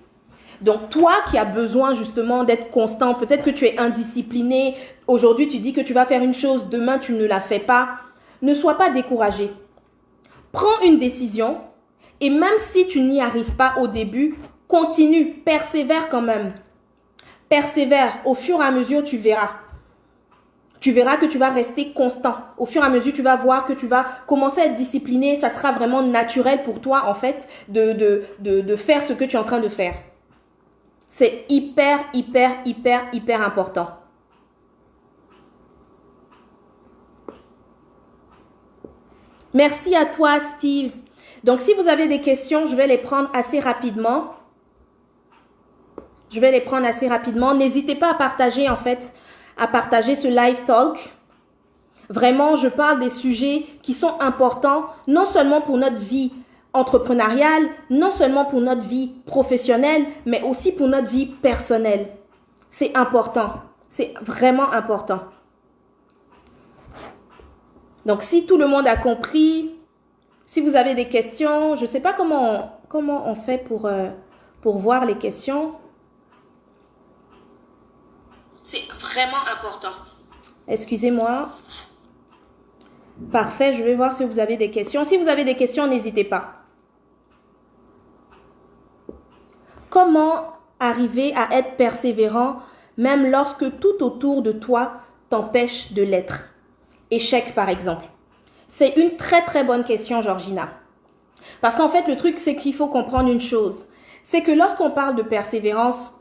Donc, toi qui as besoin justement d'être constant, peut-être que tu es indiscipliné. Aujourd'hui, tu dis que tu vas faire une chose, demain, tu ne la fais pas. Ne sois pas découragé. Prends une décision et même si tu n'y arrives pas au début, continue, persévère quand même. Persévère. Au fur et à mesure, tu verras. Tu verras que tu vas rester constant. Au fur et à mesure, tu vas voir que tu vas commencer à être discipliné. Ça sera vraiment naturel pour toi, en fait, de faire ce que tu es en train de faire. C'est hyper, hyper, hyper, hyper important. Merci à toi, Steve. Donc, si vous avez des questions, je vais les prendre assez rapidement. N'hésitez pas à partager, en fait, à partager ce live talk. Vraiment, je parle des sujets qui sont importants, non seulement pour notre vie entrepreneuriale, non seulement pour notre vie professionnelle, mais aussi pour notre vie personnelle. C'est important. C'est vraiment important. Donc, si tout le monde a compris, si vous avez des questions, je ne sais pas comment on fait pour voir les questions. C'est vraiment important. Excusez-moi. Parfait, je vais voir si vous avez des questions. Si vous avez des questions, n'hésitez pas. Comment arriver à être persévérant même lorsque tout autour de toi t'empêche de l'être? Échec, par exemple. C'est une très très bonne question, Georgina. Parce qu'en fait, le truc, c'est qu'il faut comprendre une chose. C'est que lorsqu'on parle de persévérance,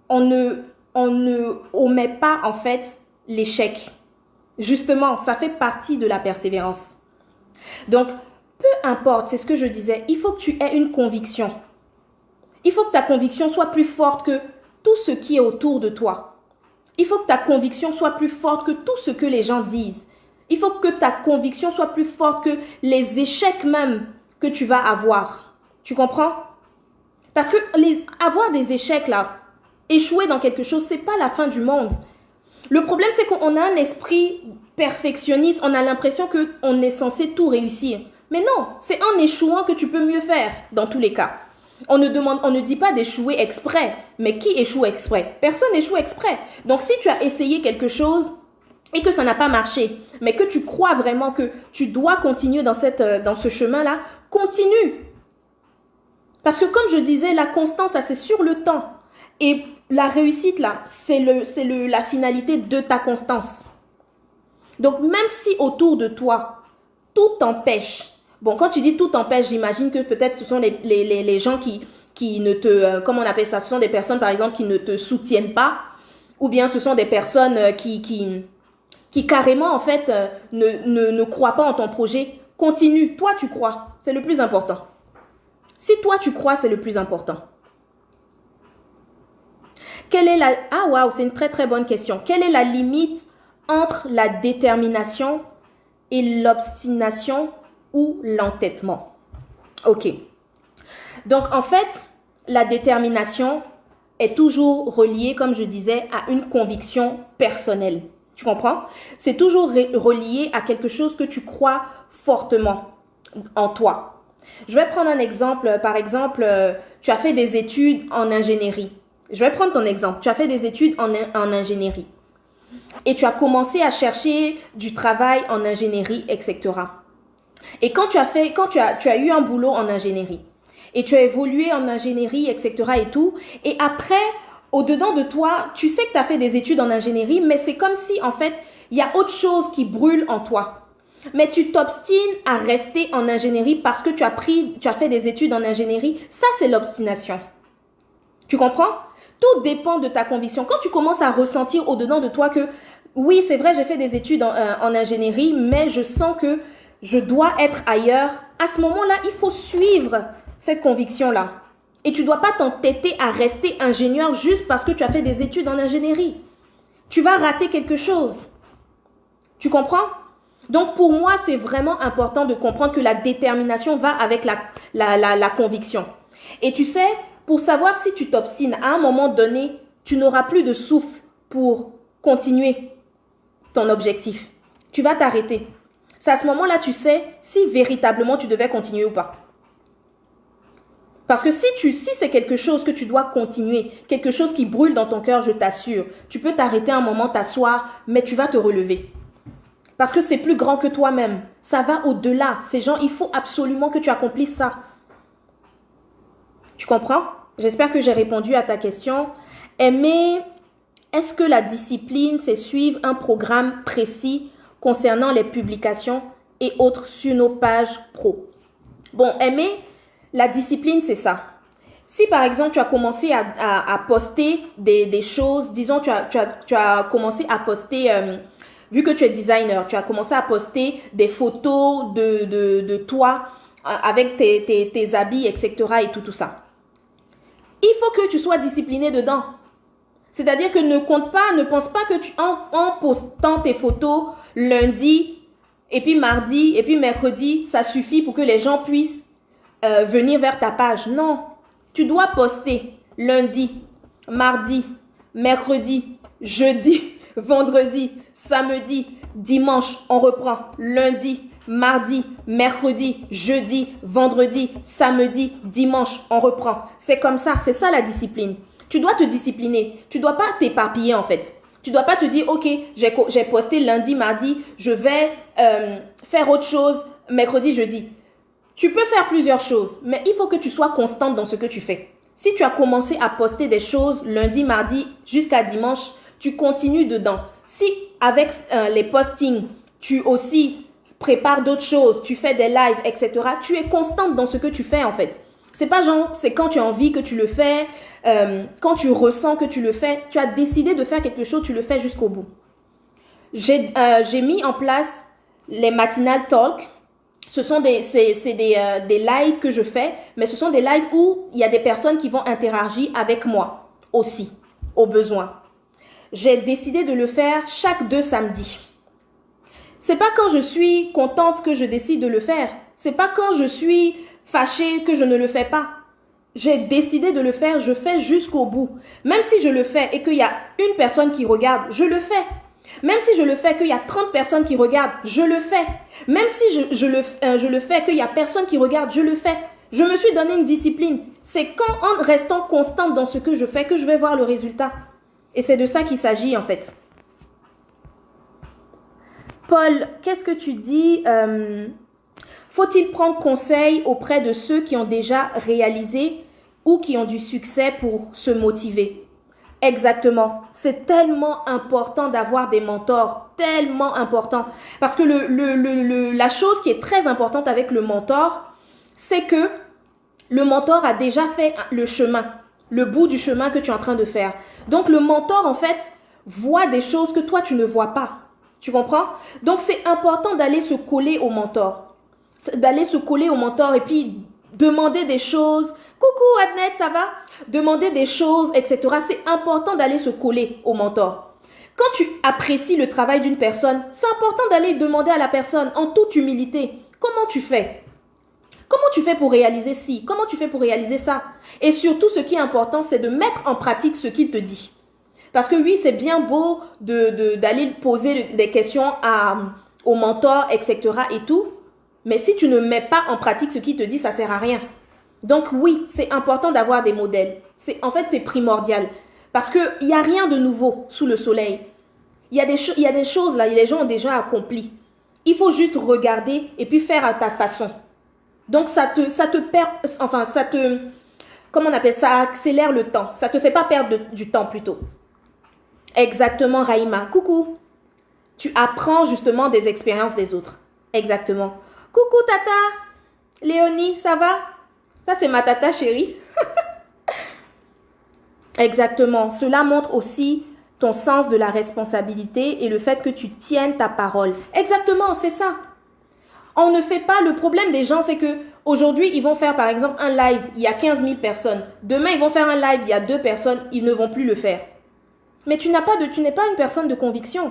on ne omet pas en fait l'échec. Justement, ça fait partie de la persévérance. Donc, peu importe, c'est ce que je disais, il faut que tu aies une conviction. Il faut que ta conviction soit plus forte que tout ce qui est autour de toi. Il faut que ta conviction soit plus forte que tout ce que les gens disent. Il faut que ta conviction soit plus forte que les échecs même que tu vas avoir. Tu comprends? Parce que avoir des échecs là, échouer dans quelque chose, c'est pas la fin du monde. Le problème, c'est qu'on a un esprit perfectionniste. On a l'impression qu'on est censé tout réussir. Mais non, c'est en échouant que tu peux mieux faire, dans tous les cas. On ne dit pas d'échouer exprès. Mais qui échoue exprès? Personne n'échoue exprès. Donc, si tu as essayé quelque chose et que ça n'a pas marché, mais que tu crois vraiment que tu dois continuer dans ce chemin-là, continue. Parce que comme je disais, la constance, ça c'est sur le temps. Et la réussite, là, c'est la finalité de ta constance. Donc, même si autour de toi, tout t'empêche. Bon, quand tu dis tout t'empêche, j'imagine que peut-être ce sont les gens qui ne te... comment on appelle ça? Ce sont des personnes, par exemple, qui ne te soutiennent pas. Ou bien ce sont des personnes qui carrément, en fait, ne croient pas en ton projet. Continue. Toi, tu crois. C'est le plus important. Si toi, tu crois, c'est le plus important. Ah, waouh, c'est une très, très bonne question. Quelle est la limite entre la détermination et l'obstination ou l'entêtement? Ok. Donc, en fait, la détermination est toujours reliée, comme je disais, à une conviction personnelle. Tu comprends? C'est toujours relié à quelque chose que tu crois fortement en toi. Je vais prendre un exemple. Par exemple, tu as fait des études en ingénierie. Je vais prendre ton exemple. Tu as fait des études en ingénierie. Et tu as commencé à chercher du travail en ingénierie, etc. Et quand tu as eu un boulot en ingénierie, et tu as évolué en ingénierie, etc. et tout, et après, au-dedans de toi, tu sais que tu as fait des études en ingénierie, mais c'est comme si, en fait, il y a autre chose qui brûle en toi. Mais tu t'obstines à rester en ingénierie parce que tu as fait des études en ingénierie. Ça, c'est l'obstination. Tu comprends? Tout dépend de ta conviction. Quand tu commences à ressentir au-dedans de toi que, oui, c'est vrai, j'ai fait des études en ingénierie, mais je sens que je dois être ailleurs. À ce moment-là, il faut suivre cette conviction-là. Et tu ne dois pas t'entêter à rester ingénieur juste parce que tu as fait des études en ingénierie. Tu vas rater quelque chose. Tu comprends? Donc, pour moi, c'est vraiment important de comprendre que la détermination va avec la conviction. Et tu sais, pour savoir si tu t'obstines, à un moment donné, tu n'auras plus de souffle pour continuer ton objectif. Tu vas t'arrêter. C'est à ce moment-là, tu sais si véritablement tu devais continuer ou pas. Parce que si c'est quelque chose que tu dois continuer, quelque chose qui brûle dans ton cœur, je t'assure, tu peux t'arrêter un moment, t'asseoir, mais tu vas te relever. Parce que c'est plus grand que toi-même. Ça va au-delà. Ces gens, il faut absolument que tu accomplisses ça. Tu comprends? J'espère que j'ai répondu à ta question. Est-ce que la discipline, c'est suivre un programme précis concernant les publications et autres sur nos pages pro? Bon, la discipline, c'est ça. Si par exemple, tu as commencé à poster des choses, disons, tu as commencé à poster, vu que tu es designer, tu as commencé à poster des photos de toi avec tes habits, etc. et tout ça. Il faut que tu sois discipliné dedans. C'est-à-dire que ne pense pas que en postant tes photos lundi, et puis mardi, et puis mercredi, ça suffit pour que les gens puissent venir vers ta page. Non, tu dois poster lundi, mardi, mercredi, jeudi, vendredi, samedi, dimanche, on reprend. Lundi, mardi, mercredi, jeudi, vendredi, samedi, dimanche, on reprend. C'est comme ça, c'est ça la discipline. Tu dois te discipliner. Tu ne dois pas t'éparpiller en fait. Tu ne dois pas te dire, ok, j'ai posté lundi, mardi, je vais faire autre chose mercredi, jeudi. Tu peux faire plusieurs choses, mais il faut que tu sois constante dans ce que tu fais. Si tu as commencé à poster des choses lundi, mardi jusqu'à dimanche, tu continues dedans. Si avec les postings, tu aussi prépares d'autres choses, tu fais des lives, etc., tu es constante dans ce que tu fais en fait. C'est pas genre, c'est quand tu as envie que tu le fais, quand tu ressens que tu le fais, tu as décidé de faire quelque chose, tu le fais jusqu'au bout. J'ai mis en place les matinal talk. Ce sont des lives que je fais, mais ce sont des lives où il y a des personnes qui vont interagir avec moi aussi, au besoin. J'ai décidé de le faire chaque 2 samedis. C'est pas quand je suis contente que je décide de le faire. C'est pas quand je suis fâchée que je ne le fais pas. J'ai décidé de le faire, je fais jusqu'au bout. Même si je le fais et qu'il y a une personne qui regarde, je le fais. Même si je le fais qu'il y a 30 personnes qui regardent, je le fais. Même si je le fais qu'il y a personne qui regarde, je le fais. Je me suis donné une discipline. C'est quand en restant constante dans ce que je fais que je vais voir le résultat. Et c'est de ça qu'il s'agit en fait. Paul, qu'est-ce que tu dis? Faut-il prendre conseil auprès de ceux qui ont déjà réalisé ou qui ont du succès pour se motiver? Exactement. C'est tellement important d'avoir des mentors. Tellement important. Parce que la chose qui est très importante avec le mentor, c'est que le mentor a déjà fait le chemin, le bout du chemin que tu es en train de faire. Donc le mentor, en fait, voit des choses que toi, tu ne vois pas. Tu comprends? Donc c'est important d'aller se coller au mentor. D'aller se coller au mentor et puis demander des choses. Coucou Adnet, ça va? Demander des choses, etc. C'est important d'aller se coller au mentor. Quand tu apprécies le travail d'une personne, c'est important d'aller demander à la personne en toute humilité. Comment tu fais? Comment tu fais pour réaliser ci? Comment tu fais pour réaliser ça? Et surtout, ce qui est important, c'est de mettre en pratique ce qu'il te dit. Parce que oui, c'est bien beau d'aller poser des questions au mentor, etc. et tout. Mais si tu ne mets pas en pratique ce qu'il te dit, ça ne sert à rien. Donc oui, c'est important d'avoir des modèles. En fait, c'est primordial. Parce qu'il n'y a rien de nouveau sous le soleil. Il y a des choses là, les gens ont déjà accompli. Il faut juste regarder et puis faire à ta façon. Donc comment on appelle ça, ça accélère le temps. Ça te fait pas perdre du temps plutôt. Exactement, Raïma. Coucou. Tu apprends justement des expériences des autres. Exactement. Coucou, Tata. Léonie, ça va? Ça, c'est ma tata chérie. Exactement. Cela montre aussi ton sens de la responsabilité et le fait que tu tiennes ta parole. Exactement, c'est ça. On ne fait pas, le problème des gens, c'est que aujourd'hui, ils vont faire par exemple un live, il y a 15 000 personnes. Demain, ils vont faire un live, il y a 2 personnes, ils ne vont plus le faire. Mais tu n'es pas une personne de conviction.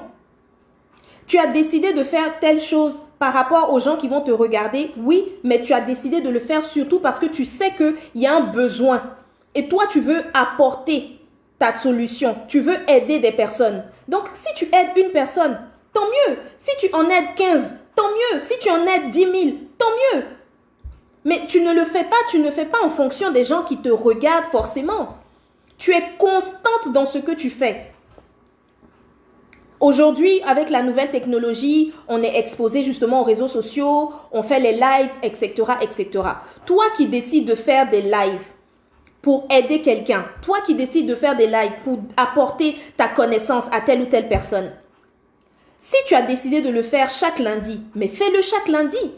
Tu as décidé de faire telle chose par rapport aux gens qui vont te regarder, oui, mais tu as décidé de le faire surtout parce que tu sais qu'il y a un besoin. Et toi, tu veux apporter ta solution. Tu veux aider des personnes. Donc, si tu aides une personne, tant mieux. Si tu en aides 15, tant mieux. Si tu en aides 10 000, tant mieux. Mais tu ne le fais pas en fonction des gens qui te regardent forcément. Tu es constante dans ce que tu fais. Aujourd'hui, avec la nouvelle technologie, on est exposé justement aux réseaux sociaux, on fait les lives, etc., etc. Toi qui décides de faire des lives pour aider quelqu'un, toi qui décides de faire des lives pour apporter ta connaissance à telle ou telle personne, si tu as décidé de le faire chaque lundi, mais fais-le chaque lundi.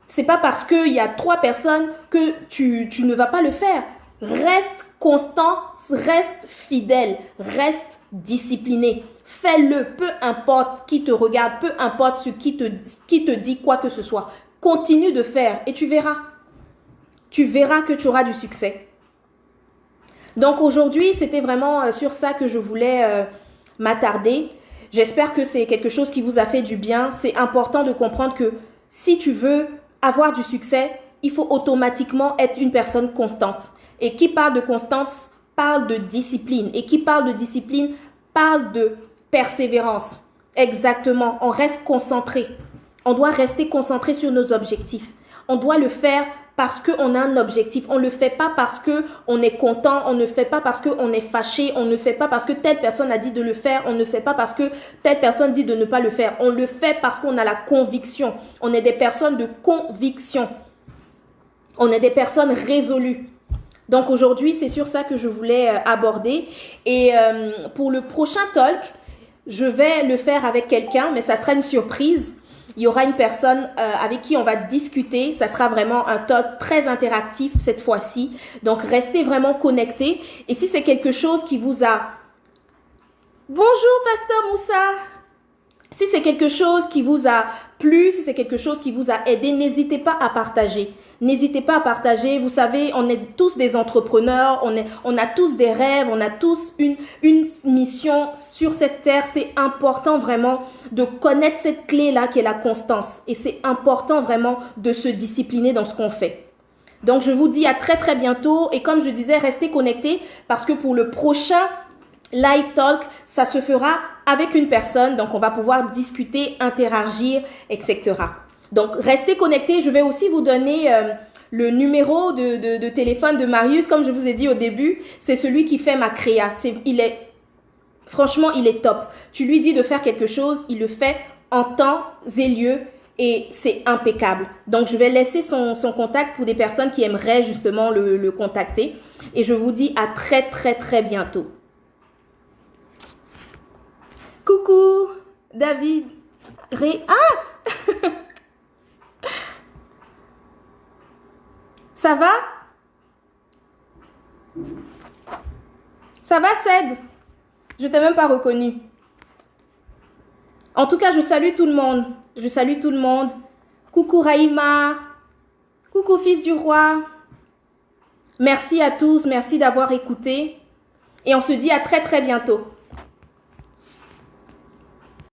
C'est pas parce qu'il y a 3 personnes que tu ne vas pas le faire. Reste constant, reste fidèle, reste discipliné. Fais-le, peu importe qui te regarde, peu importe ce qui te dit quoi que ce soit. Continue de faire et tu verras. Tu verras que tu auras du succès. Donc aujourd'hui, c'était vraiment sur ça que je voulais m'attarder. J'espère que c'est quelque chose qui vous a fait du bien. C'est important de comprendre que si tu veux avoir du succès, il faut automatiquement être une personne constante. Et qui parle de constance parle de discipline. Et qui parle de discipline parle de persévérance. Exactement, on reste concentré. On doit rester concentré sur nos objectifs. On doit le faire parce qu'on a un objectif. On ne le fait pas parce qu'on est content. On ne le fait pas parce qu'on est fâché. On ne le fait pas parce que telle personne a dit de le faire. On ne le fait pas parce que telle personne dit de ne pas le faire. On le fait parce qu'on a la conviction. On est des personnes de conviction. On est des personnes résolues. Donc aujourd'hui, c'est sur ça que je voulais aborder. Et pour le prochain talk, je vais le faire avec quelqu'un, mais ça sera une surprise. Il y aura une personne avec qui on va discuter. Ça sera vraiment un talk très interactif cette fois-ci. Donc, restez vraiment connectés. Et si c'est quelque chose qui vous a... Bonjour, Pasteur Moussa. Si c'est quelque chose qui vous a plu, si c'est quelque chose qui vous a aidé, n'hésitez pas à partager. N'hésitez pas à partager. Vous savez, on est tous des entrepreneurs, on a tous des rêves, on a tous une mission sur cette terre. C'est important vraiment de connaître cette clé-là qui est la constance. Et c'est important vraiment de se discipliner dans ce qu'on fait. Donc, je vous dis à très très bientôt. Et comme je disais, restez connectés parce que pour le prochain live talk, ça se fera avec une personne. Donc, on va pouvoir discuter, interagir, etc. Donc, restez connectés. Je vais aussi vous donner le numéro de téléphone de Marius. Comme je vous ai dit au début, c'est celui qui fait ma créa. Franchement, il est top. Tu lui dis de faire quelque chose, il le fait en temps et lieu et c'est impeccable. Donc, je vais laisser son contact pour des personnes qui aimeraient justement le contacter. Et je vous dis à très, très, très bientôt. Coucou, David. Ah! Ça va? Ça va, Ced? Je t'ai même pas reconnu. En tout cas, je salue tout le monde. Je salue tout le monde. Coucou Raïma. Coucou fils du roi. Merci à tous. Merci d'avoir écouté. Et on se dit à très très bientôt.